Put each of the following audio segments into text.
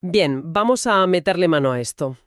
Bien, vamos a meterle mano a esto.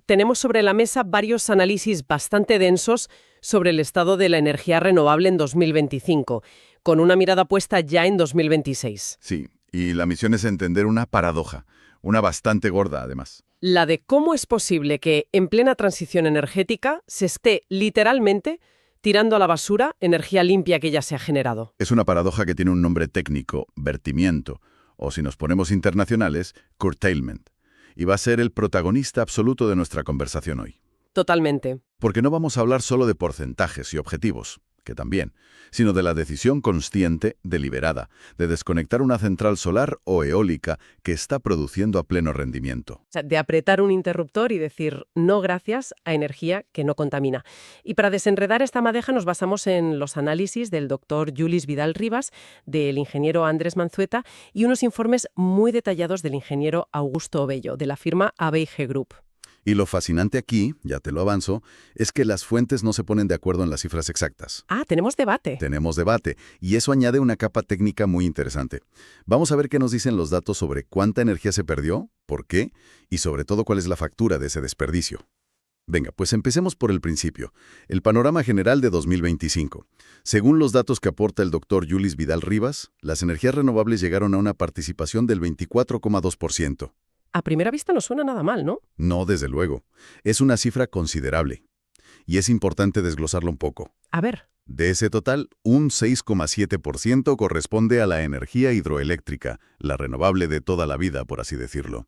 Tenemos sobre la mesa varios análisis bastante densos sobre el estado de la energía renovable en 2025, con una mirada puesta ya en 2026. Sí, y la misión es entender una paradoja, una bastante gorda además. La de cómo es posible que, en plena transición energética, se esté literalmente tirando a la basura energía limpia que ya se ha generado. Es una paradoja que tiene un nombre técnico, vertimiento, o si nos ponemos internacionales, curtailment, y va a ser el protagonista absoluto de nuestra conversación hoy. Totalmente. Porque no vamos a hablar solo de porcentajes y objetivos, que también, sino de la decisión consciente, deliberada, de desconectar una central solar o eólica que está produciendo a pleno rendimiento. O sea, de apretar un interruptor y decir no gracias a energía que no contamina. Y para desenredar esta madeja nos basamos en los análisis del doctor Julis Vidal Ribas, del ingeniero Andrés Manzueta y unos informes muy detallados del ingeniero Augusto Obello, de la firma ABG Group. Y lo fascinante aquí, ya te lo avanzo, es que las fuentes no se ponen de acuerdo en las cifras exactas. Ah, tenemos debate. Tenemos debate, y eso añade una capa técnica muy interesante. Vamos a ver qué nos dicen los datos sobre cuánta energía se perdió, por qué, y sobre todo cuál es la factura de ese desperdicio. Venga, pues empecemos por el principio. El panorama general de 2025. Según los datos que aporta el doctor Julis Vidal Ribas, las energías renovables llegaron a una participación del 24,2%. A primera vista no suena nada mal, ¿no? No, desde luego. Es una cifra considerable. Y es importante desglosarlo un poco. A ver. De ese total, un 6,7% corresponde a la energía hidroeléctrica, la renovable de toda la vida, por así decirlo.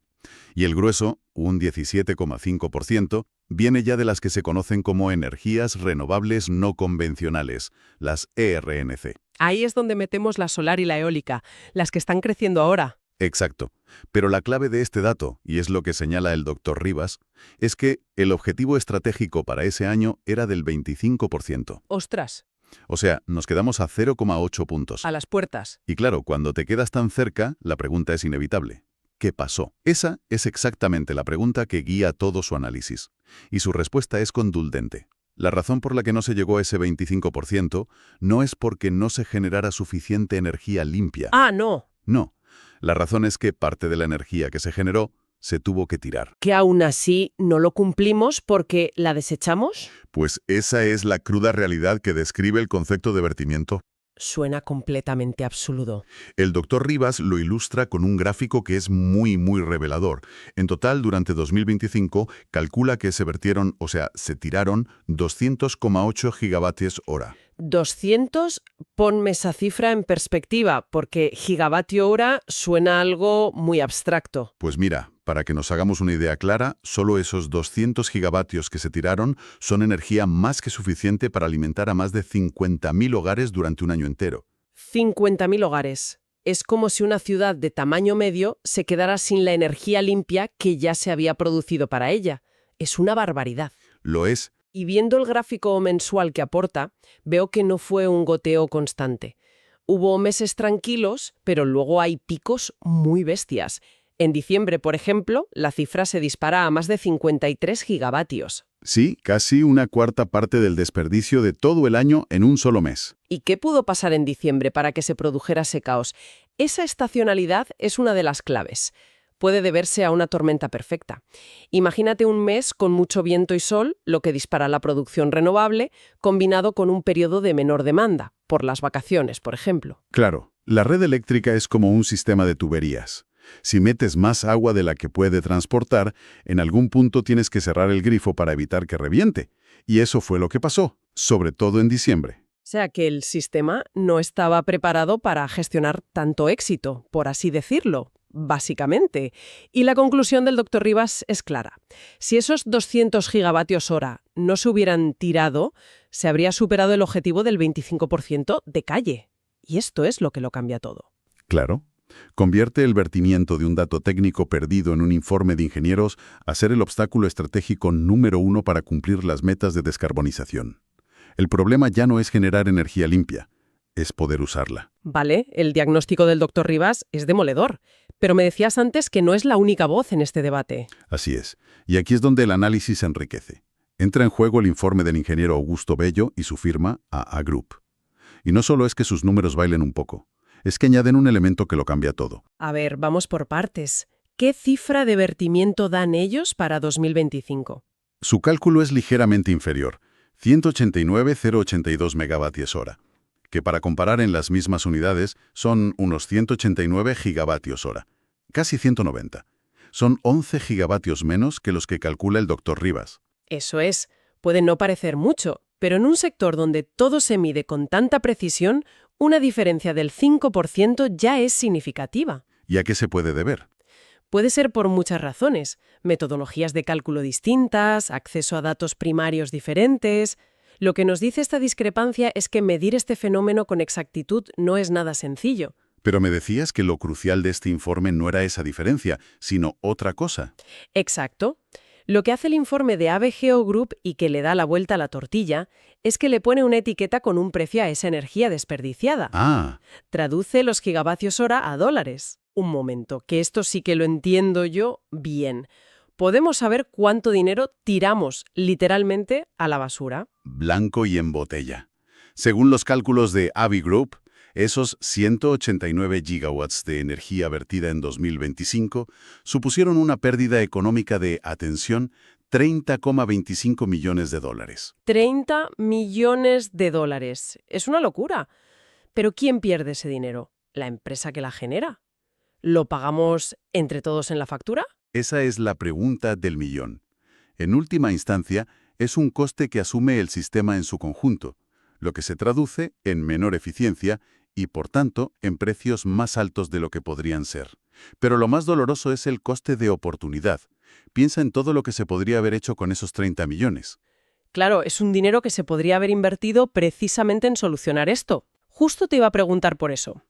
Y el grueso, un 17,5%, viene ya de las que se conocen como energías renovables no convencionales, las ERNC. Ahí es donde metemos la solar y la eólica, las que están creciendo ahora. Exacto. Pero la clave de este dato, y es lo que señala el doctor Ribas, es que el objetivo estratégico para ese año era del 25%. ¡Ostras! O sea, nos quedamos a 0,8 puntos. A las puertas. Y claro, cuando te quedas tan cerca, la pregunta es inevitable. ¿Qué pasó? Esa es exactamente la pregunta que guía todo su análisis. Y su respuesta es contundente. La razón por la que no se llegó a ese 25% no es porque no se generara suficiente energía limpia. ¡Ah, no! No. La razón es que parte de la energía que se generó se tuvo que tirar. ¿Que aún así no lo cumplimos porque la desechamos? Pues esa es la cruda realidad que describe el concepto de vertimiento. Suena completamente absurdo. El doctor Ribas lo ilustra con un gráfico que es muy revelador. En total, durante 2025, calcula que se vertieron, o sea, se tiraron 200,8 gigavatios hora. 200, ponme esa cifra en perspectiva, porque gigavatio hora suena algo muy abstracto. Pues mira, para que nos hagamos una idea clara, solo esos 200 gigavatios que se tiraron son energía más que suficiente para alimentar a más de 50.000 hogares durante un año entero. 50.000 hogares. Es como si una ciudad de tamaño medio se quedara sin la energía limpia que ya se había producido para ella. Es una barbaridad. Lo es. Y viendo el gráfico mensual que aporta, veo que no fue un goteo constante. Hubo meses tranquilos, pero luego hay picos muy bestias. En diciembre, por ejemplo, la cifra se dispara a más de 53 gigavatios. Sí, casi una cuarta parte del desperdicio de todo el año en un solo mes. ¿Y qué pudo pasar en diciembre para que se produjera ese caos? Esa estacionalidad es una de las claves. Puede deberse a una tormenta perfecta. Imagínate un mes con mucho viento y sol, lo que dispara la producción renovable, combinado con un periodo de menor demanda, por las vacaciones, por ejemplo. Claro, la red eléctrica es como un sistema de tuberías. Si metes más agua de la que puede transportar, en algún punto tienes que cerrar el grifo para evitar que reviente. Y eso fue lo que pasó, sobre todo en diciembre. O sea que el sistema no estaba preparado para gestionar tanto éxito, por así decirlo, básicamente. Y la conclusión del doctor Ribas es clara. Si esos 200 gigavatios hora no se hubieran tirado, se habría superado el objetivo del 25% de calle. Y esto es lo que lo cambia todo. Claro. Convierte el vertimiento de un dato técnico perdido en un informe de ingenieros a ser el obstáculo estratégico número 1 para cumplir las metas de descarbonización. El problema ya no es generar energía limpia, es poder usarla. Vale, el diagnóstico del doctor Ribas es demoledor, pero me decías antes que no es la única voz en este debate. Así es, y aquí es donde el análisis se enriquece. Entra en juego el informe del ingeniero Augusto Bello y su firma AA Group. Y no solo es que sus números bailen un poco, es que añaden un elemento que lo cambia todo. A ver, vamos por partes. ¿Qué cifra de vertimiento dan ellos para 2025? Su cálculo es ligeramente inferior, 189,082 megavatios hora, que para comparar en las mismas unidades son unos 189 gigavatios hora, casi 190. Son 11 gigavatios menos que los que calcula el Dr. Rivas. Eso es, puede no parecer mucho, pero en un sector donde todo se mide con tanta precisión, una diferencia del 5% ya es significativa. ¿Y a qué se puede deber? Puede ser por muchas razones, metodologías de cálculo distintas, acceso a datos primarios diferentes. Lo que nos dice esta discrepancia es que medir este fenómeno con exactitud no es nada sencillo. Pero me decías que lo crucial de este informe no era esa diferencia, sino otra cosa. Exacto. Lo que hace el informe de ABGO Group y que le da la vuelta a la tortilla es que le pone una etiqueta con un precio a esa energía desperdiciada. Ah, Traduce los gigavatios hora a dólares. Un momento, que esto sí que lo entiendo yo bien. Podemos saber cuánto dinero tiramos literalmente a la basura. blanco y en botella. Según los cálculos de ABI Group, esos 189 gigawatts de energía vertida en 2025 supusieron una pérdida económica de, atención, 30,25 millones de dólares. 30 millones de dólares. Es una locura. Pero ¿quién pierde ese dinero? ¿La empresa que la genera? ¿Lo pagamos entre todos en la factura? Esa es la pregunta del millón. En última instancia, es un coste que asume el sistema en su conjunto, lo que se traduce en menor eficiencia y, por tanto, en precios más altos de lo que podrían ser. Pero lo más doloroso es el coste de oportunidad. Piensa en todo lo que se podría haber hecho con esos 30 millones. Claro, es un dinero que se podría haber invertido precisamente en solucionar esto. Justo te iba a preguntar por eso.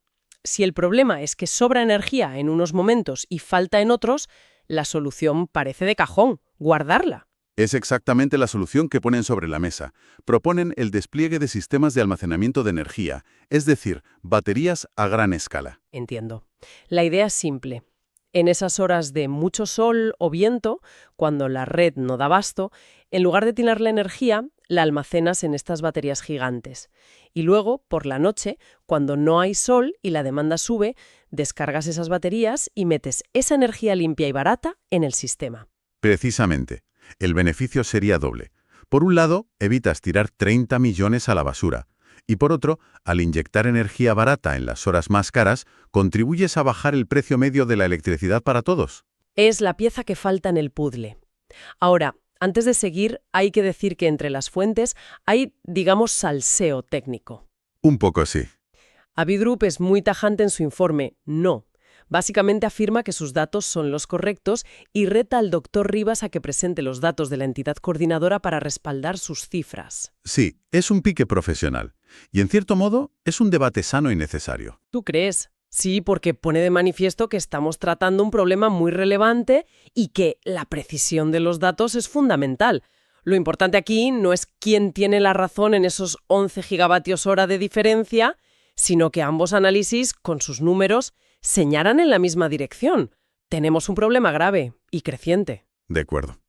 Si el problema es que sobra energía en unos momentos y falta en otros, la solución parece de cajón, guardarla. Es exactamente la solución que ponen sobre la mesa. Proponen el despliegue de sistemas de almacenamiento de energía, es decir, baterías a gran escala. Entiendo. La idea es simple. En esas horas de mucho sol o viento, cuando la red no da abasto, en lugar de tirar la energía, la almacenas en estas baterías gigantes. Y luego, por la noche, cuando no hay sol y la demanda sube, descargas esas baterías y metes esa energía limpia y barata en el sistema. Precisamente. El beneficio sería doble. Por un lado, evitas tirar 30 millones a la basura. Y por otro, al inyectar energía barata en las horas más caras, contribuyes a bajar el precio medio de la electricidad para todos. Es la pieza que falta en el puzzle. Ahora, antes de seguir, hay que decir que entre las fuentes hay, digamos, salseo técnico. Un poco sí. ABI Group es muy tajante en su informe. No. Básicamente afirma que sus datos son los correctos y reta al Dr. Rivas a que presente los datos de la entidad coordinadora para respaldar sus cifras. Sí, es un pique profesional. Y en cierto modo, es un debate sano y necesario. ¿Tú crees? Sí, porque pone de manifiesto que estamos tratando un problema muy relevante y que la precisión de los datos es fundamental. Lo importante aquí no es quién tiene la razón en esos 11 gigavatios hora de diferencia, sino que ambos análisis, con sus números, señalan en la misma dirección. Tenemos un problema grave y creciente. De acuerdo.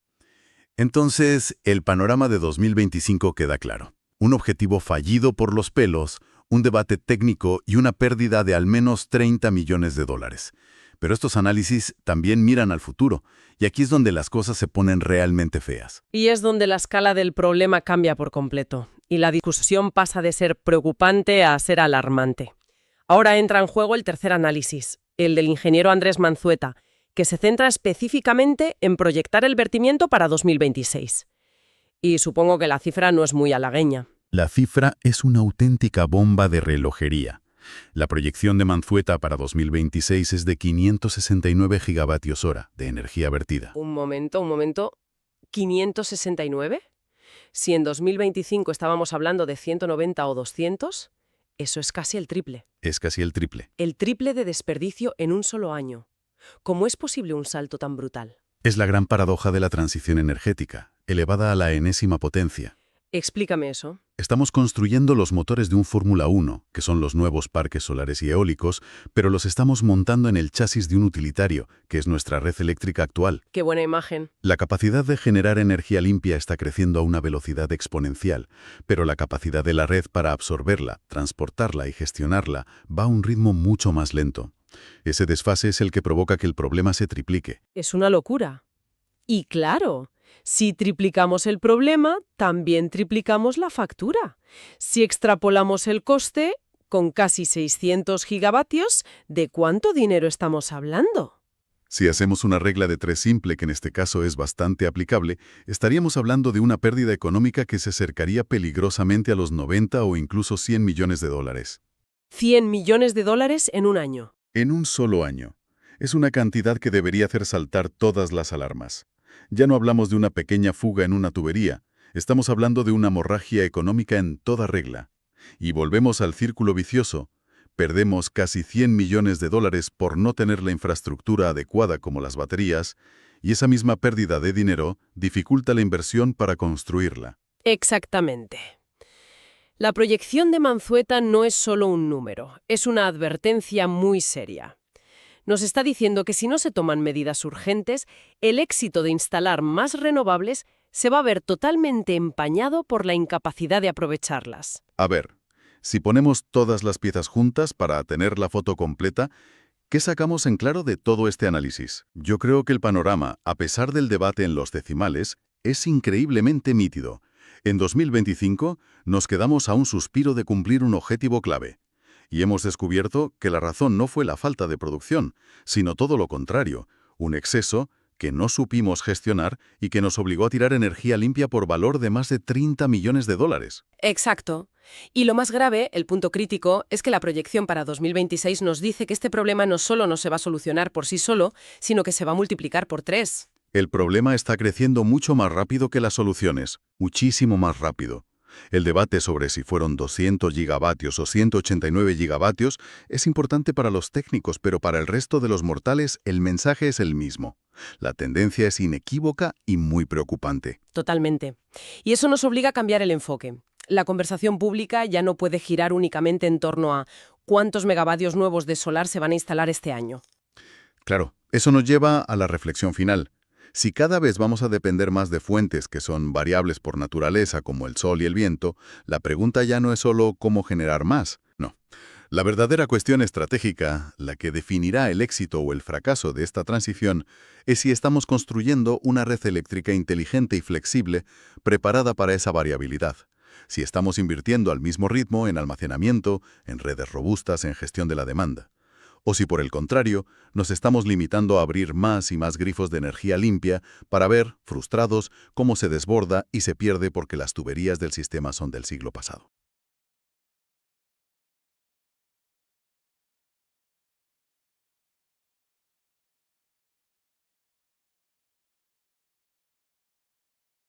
Entonces, el panorama de 2025 queda claro. Un objetivo fallido por los pelos, un debate técnico y una pérdida de al menos 30 millones de dólares. Pero estos análisis también miran al futuro, y aquí es donde las cosas se ponen realmente feas. Y es donde la escala del problema cambia por completo, y la discusión pasa de ser preocupante a ser alarmante. Ahora entra en juego el tercer análisis, el del ingeniero Andrés Manzueta, que se centra específicamente en proyectar el vertimiento para 2026. Y supongo que la cifra no es muy halagüeña. La cifra es una auténtica bomba de relojería. La proyección de Manzueta para 2026 es de 569 gigavatios hora de energía vertida. Un momento. ¿569? Si en 2025 estábamos hablando de 190 o 200, eso es casi el triple. Es casi el triple. El triple de desperdicio en un solo año. ¿Cómo es posible un salto tan brutal? Es la gran paradoja de la transición energética, elevada a la enésima potencia. Explícame eso. Estamos construyendo los motores de un Fórmula 1, que son los nuevos parques solares y eólicos, pero los estamos montando en el chasis de un utilitario, que es nuestra red eléctrica actual. Qué buena imagen. La capacidad de generar energía limpia está creciendo a una velocidad exponencial, pero la capacidad de la red para absorberla, transportarla y gestionarla va a un ritmo mucho más lento. Ese desfase es el que provoca que el problema se triplique. Es una locura. Y claro, si triplicamos el problema, también triplicamos la factura. Si extrapolamos el coste, con casi 600 gigavatios, ¿de cuánto dinero estamos hablando? Si hacemos una regla de 3 simple, que en este caso es bastante aplicable, estaríamos hablando de una pérdida económica que se acercaría peligrosamente a los 90 o incluso 100 millones de dólares. 100 millones de dólares en un año. En un solo año. Es una cantidad que debería hacer saltar todas las alarmas. Ya no hablamos de una pequeña fuga en una tubería, estamos hablando de una hemorragia económica en toda regla. Y volvemos al círculo vicioso. Perdemos casi 100 millones de dólares por no tener la infraestructura adecuada como las baterías, y esa misma pérdida de dinero dificulta la inversión para construirla. Exactamente. La proyección de Manzueta no es solo un número, es una advertencia muy seria. Nos está diciendo que si no se toman medidas urgentes, el éxito de instalar más renovables se va a ver totalmente empañado por la incapacidad de aprovecharlas. A ver, si ponemos todas las piezas juntas para tener la foto completa, ¿qué sacamos en claro de todo este análisis? Yo creo que el panorama, a pesar del debate en los decimales, es increíblemente nítido. En 2025 nos quedamos a un suspiro de cumplir un objetivo clave. Y hemos descubierto que la razón no fue la falta de producción, sino todo lo contrario, un exceso que no supimos gestionar y que nos obligó a tirar energía limpia por valor de más de 30 millones de dólares. Exacto. Y lo más grave, el punto crítico, es que la proyección para 2026 nos dice que este problema no solo no se va a solucionar por sí solo, sino que se va a multiplicar por 3. El problema está creciendo mucho más rápido que las soluciones, muchísimo más rápido. El debate sobre si fueron 200 gigavatios o 189 gigavatios es importante para los técnicos, pero para el resto de los mortales el mensaje es el mismo. La tendencia es inequívoca y muy preocupante. Totalmente. Y eso nos obliga a cambiar el enfoque. La conversación pública ya no puede girar únicamente en torno a cuántos megavatios nuevos de solar se van a instalar este año. Claro, eso nos lleva a la reflexión final. Si cada vez vamos a depender más de fuentes que son variables por naturaleza, como el sol y el viento, la pregunta ya no es solo cómo generar más. No. La verdadera cuestión estratégica, la que definirá el éxito o el fracaso de esta transición, es si estamos construyendo una red eléctrica inteligente y flexible, preparada para esa variabilidad. Si estamos invirtiendo al mismo ritmo en almacenamiento, en redes robustas, en gestión de la demanda. O si por el contrario, nos estamos limitando a abrir más y más grifos de energía limpia para ver, frustrados, cómo se desborda y se pierde porque las tuberías del sistema son del siglo pasado.